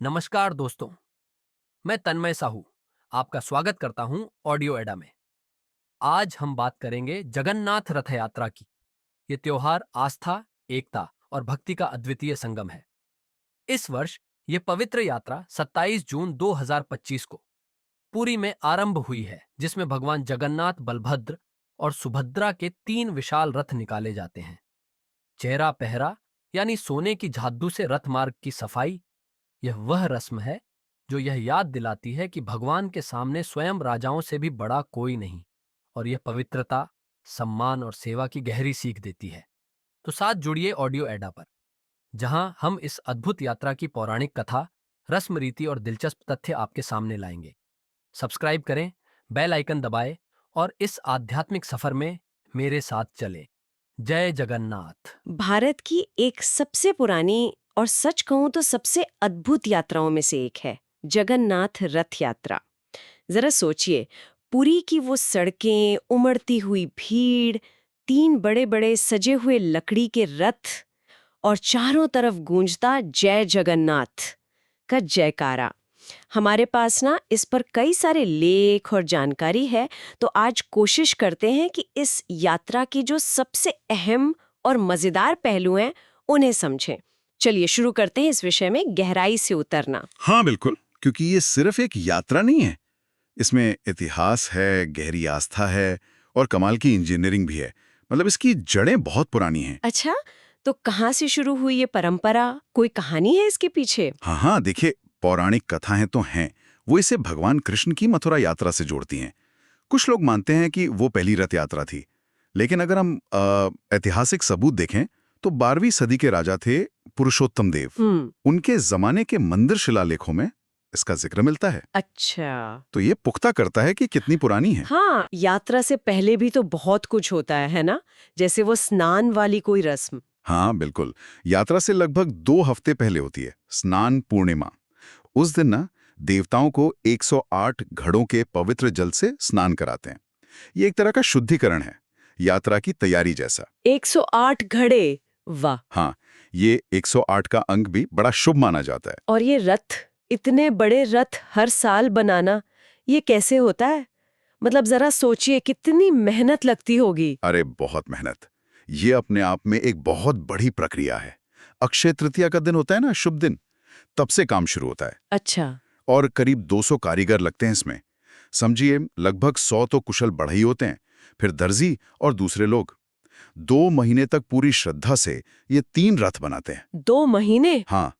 नमस्कार दोस्तों, मैं तन्मय साहू आपका स्वागत करता हूं ऑडियो एडा में। आज हम बात करेंगे जगन्नाथ रथ यात्रा की। ये त्योहार आस्था, एकता और भक्ति का अद्वितीय संगम है। इस वर्ष ये पवित्र यात्रा 27 जून 2025 को पुरी में आरंभ हुई है, जिसमें भगवान जगन्नाथ, बलभद्र और सुभद्रा के 3 विशाल रथ निकाले जाते हैं। चेहरा पहरा यानी सोने की झादू से रथ मार्ग की सफाई, यह वह रस्म है जो यह याद दिलाती है कि भगवान के सामने स्वयं राजाओं से भी बड़ा कोई नहीं, और यह पवित्रता, सम्मान और सेवा की गहरी सीख देती है। तो साथ जुड़िए ऑडियो एडा पर, जहां हम इस अद्भुत यात्रा की पौराणिक कथा, रस्म रीति और दिलचस्प तथ्य आपके सामने लाएंगे। सब्सक्राइब करें, बेल आइकन दबाएं और इस आध्यात्मिक सफर में मेरे साथ चलें। जय जगन्नाथ। भारत की एक सबसे पुरानी और सच कहूं तो सबसे अद्भुत यात्राओं में से एक है जगन्नाथ रथ यात्रा। जरा सोचिए, पुरी की वो सड़कें, उमड़ती हुई भीड़, 3 बड़े-बड़े सजे हुए लकड़ी के रथ और चारों तरफ गूंजता जय जगन्नाथ का जयकारा। हमारे पास ना इस पर कई सारे लेख और जानकारी है, तो आज कोशिश करते हैं कि इस यात्रा की जो सबसे अहम और मजेदार पहलू हैं उन्हें समझें। चलिए शुरू करते हैं इस विषय में गहराई से उतरना। हाँ बिल्कुल, क्योंकि ये सिर्फ एक यात्रा नहीं है। इसमें इतिहास है, गहरी आस्था है और कमाल की इंजीनियरिंग भी है। मतलब इसकी जड़ें बहुत पुरानी हैं। अच्छा, तो कहाँ से शुरू हुई ये परंपरा? कोई कहानी है इसके पीछे? हाँ, देखिए, पौराणिक कथाएं तो हैं। वो इसे भगवान कृष्ण की मथुरा यात्रा से जोड़ती हैं। कुछ लोग मानते हैं कि वो पहली रथ यात्रा थी, लेकिन अगर हम ऐतिहासिक सबूत देखें तो 12वीं सदी के राजा थे पुरुषोत्तम देव। उनके जमाने के मंदिर शिलालेखों में इसका जिक्र मिलता है। अच्छा। तो ये पुख्ता करता है कि कितनी पुरानी है। हाँ, यात्रा से पहले भी तो बहुत कुछ होता है ना? जैसे वो स्नान वाली कोई रस्म। हाँ बिल्कुल, यात्रा से लगभग 2 हफ्ते पहले होती है स्नान पूर्णिमा। उस दिन ना देवताओं को 108 घड़ों के पवित्र जल से स्नान कराते हैं। ये एक तरह का शुद्धिकरण है, यात्रा की तैयारी जैसा। 108 घड़े, वाह! हाँ, ये 108 का अंक भी बड़ा शुभ माना जाता है। और ये रथ, इतने बड़े रथ हर साल बनाना, ये कैसे होता है? मतलब जरा सोचिए कितनी मेहनत लगती होगी। अरे बहुत मेहनत। ये अपने आप में एक बहुत बड़ी प्रक्रिया है। अक्षय तृतीया का दिन होता है ना, शुभ दिन, तब से काम शुरू होता है। अच्छा। और करीब 200 कारीगर लगते हैं इसमें। समझिए, लगभग 100 तो कुशल बढ़ई होते हैं, फिर दर्जी और दूसरे लोग। 2 महीने तक पूरी श्रद्धा से ये 3 रथ बनाते हैं। 2 महीने? हाँ,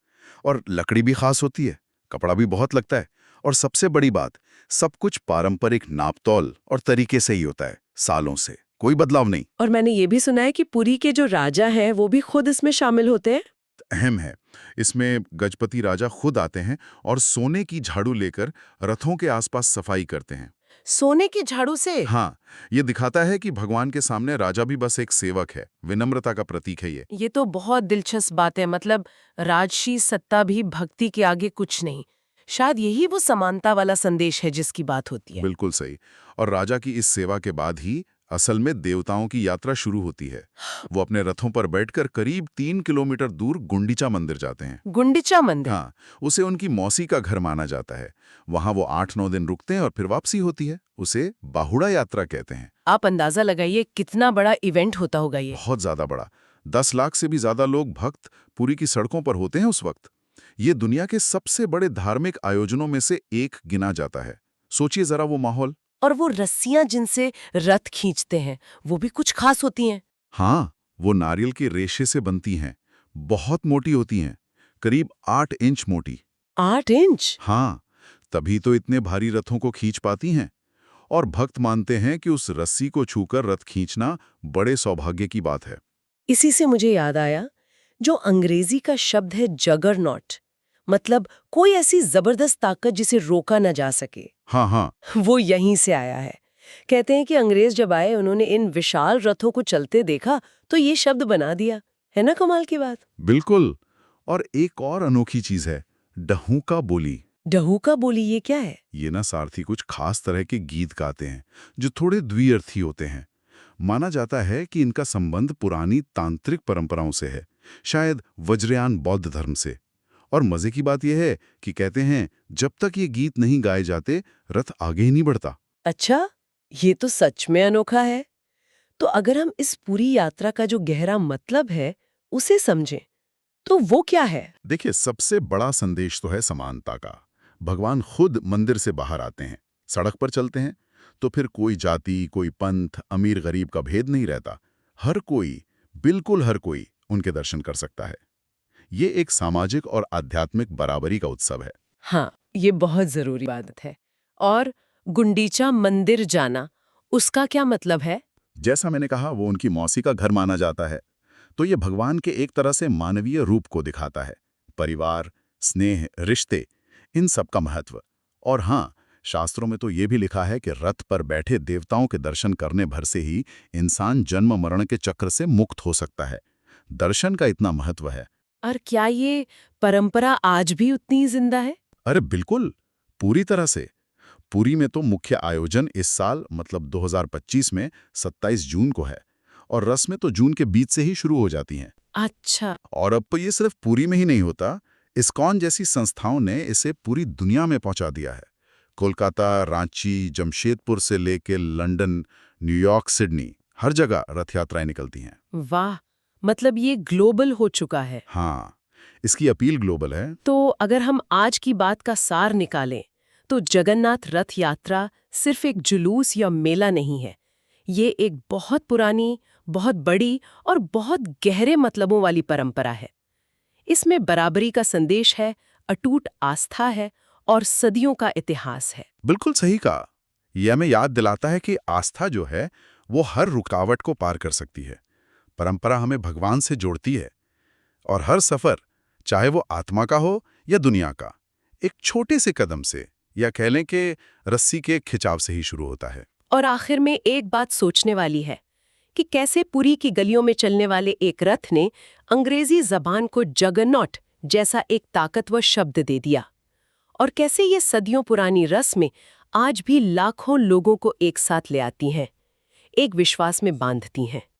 और लकड़ी भी खास होती है, कपड़ा भी बहुत लगता है, और सबसे बड़ी बात, सब कुछ पारंपरिक नापतौल और तरीके से ही होता है, सालों से कोई बदलाव नहीं। और मैंने ये भी सुना है कि पुरी के जो राजा हैं वो भी खुद इसमें शामिल होते हैं। अहम है, इसमें गजपति राजा खुद आते हैं और सोने की झाड़ू लेकर रथों के आसपास सफाई करते हैं। सोने की झाड़ू से? हाँ, ये दिखाता है कि भगवान के सामने राजा भी बस एक सेवक है, विनम्रता का प्रतीक है ये। ये तो बहुत दिलचस्प बात है। मतलब राजसी सत्ता भी भक्ति के आगे कुछ नहीं। शायद यही वो समानता वाला संदेश है जिसकी बात होती है। बिल्कुल सही। और राजा की इस सेवा के बाद ही असल में देवताओं की यात्रा शुरू होती है। वो अपने रथों पर बैठकर करीब 3 किलोमीटर दूर गुंडीचा मंदिर जाते हैं। गुंडीचा मंदिर? हाँ, उसे उनकी मौसी का घर माना जाता है। वहां वो 8-9 दिन रुकते हैं और फिर वापसी होती है। उसे बाहुड़ा यात्रा कहते हैं। आप अंदाजा लगाइए कितना बड़ा इवेंट होता होगा ये। बहुत ज्यादा बड़ा। 10 लाख से भी ज्यादा लोग भक्त पुरी की सड़कों पर होते हैं उस वक्त। ये दुनिया के सबसे बड़े धार्मिक आयोजनों में से एक गिना जाता है। सोचिए जरा वो माहौल। और वो रस्सियां जिनसे रथ खींचते हैं, वो भी कुछ खास होती हैं। हाँ, वो नारियल के रेशे से बनती हैं। बहुत मोटी होती हैं, करीब 8 इंच मोटी। 8 इंच? हाँ, तभी तो इतने भारी रथों को खींच पाती हैं। और भक्त मानते हैं कि उस रस्सी को छूकर रथ खींचना बड़े सौभाग्य की बात है। इसी से मुझे याद आया, जो अंग्रेजी का शब्द है जगरनॉट, मतलब कोई ऐसी जबरदस्त ताकत जिसे रोका न जा सके, हाँ हाँ, वो यहीं से आया है। कहते हैं कि अंग्रेज जब आए, उन्होंने इन विशाल रथों को चलते देखा तो ये शब्द बना दिया। है ना कमाल की बात? बिल्कुल। और एक और अनोखी चीज है, डहुका बोली। डहूका बोली, ये क्या है? ये ना सारथी कुछ खास तरह के गीत गाते हैं जो थोड़े द्विअर्थी होते हैं। माना जाता है कि इनका संबंध पुरानी तांत्रिक परंपराओं से है, शायद वज्रयान बौद्ध धर्म से। और मजे की बात यह है कि कहते हैं जब तक ये गीत नहीं गाए जाते रथ आगे ही नहीं बढ़ता। अच्छा, ये तो सच में अनोखा है। तो अगर हम इस पूरी यात्रा का जो गहरा मतलब है उसे समझें, तो वो क्या है? देखिए, सबसे बड़ा संदेश तो है समानता का। भगवान खुद मंदिर से बाहर आते हैं, सड़क पर चलते हैं, तो फिर कोई जाति, कोई पंथ, अमीर गरीब का भेद नहीं रहता। हर कोई, बिल्कुल हर कोई उनके दर्शन कर सकता है। ये एक सामाजिक और आध्यात्मिक बराबरी का उत्सव है। हाँ, ये बहुत जरूरी बात है। और गुंडीचा मंदिर जाना, उसका क्या मतलब है? जैसा मैंने कहा, वो उनकी मौसी का घर माना जाता है। तो ये भगवान के एक तरह से मानवीय रूप को दिखाता है। परिवार, स्नेह, रिश्ते, इन सब का महत्व। और हाँ, शास्त्रों में तो ये भी लिखा है कि रथ पर बैठे देवताओं के दर्शन करने भर से ही इंसान जन्म मरण के चक्र से मुक्त हो सकता है। दर्शन का इतना महत्व है। और क्या ये परंपरा आज भी उतनी जिंदा है? अरे बिल्कुल, पूरी तरह से। पुरी में तो मुख्य आयोजन इस साल मतलब 2025 में 27 जून को है, और रस्में तो जून के बीच से ही शुरू हो जाती हैं। अच्छा। और अब तो ये सिर्फ पुरी में ही नहीं होता, इस्कॉन जैसी संस्थाओं ने इसे पूरी दुनिया में पहुंचा दिया है। कोलकाता, रांची, जमशेदपुर से लेके लंदन, न्यूयॉर्क, सिडनी, हर जगह रथ यात्राएं निकलती हैं। वाह, मतलब ये ग्लोबल हो चुका है। हाँ, इसकी अपील ग्लोबल है। तो अगर हम आज की बात का सार निकालें, तो जगन्नाथ रथ यात्रा सिर्फ एक जुलूस या मेला नहीं है। ये एक बहुत पुरानी, बहुत बड़ी और बहुत गहरे मतलबों वाली परंपरा है। इसमें बराबरी का संदेश है, अटूट आस्था है और सदियों का इतिहास है। बिल्कुल सही कहा। यह हमें याद दिलाता है कि आस्था जो है वो हर रुकावट को पार कर सकती है। परंपरा हमें भगवान से जोड़ती है, और हर सफर, चाहे वो आत्मा का हो या दुनिया का, एक छोटे से कदम से या कह लें कि रस्सी के खिंचाव से ही शुरू होता है। और आखिर में एक बात सोचने वाली है कि कैसे पुरी की गलियों में चलने वाले एक रथ ने अंग्रेजी जबान को जगरनॉट जैसा एक ताकतवर शब्द दे दिया, और कैसे ये सदियों पुरानी रस्में आज भी लाखों लोगों को एक साथ ले आती हैं, एक विश्वास में बांधती हैं।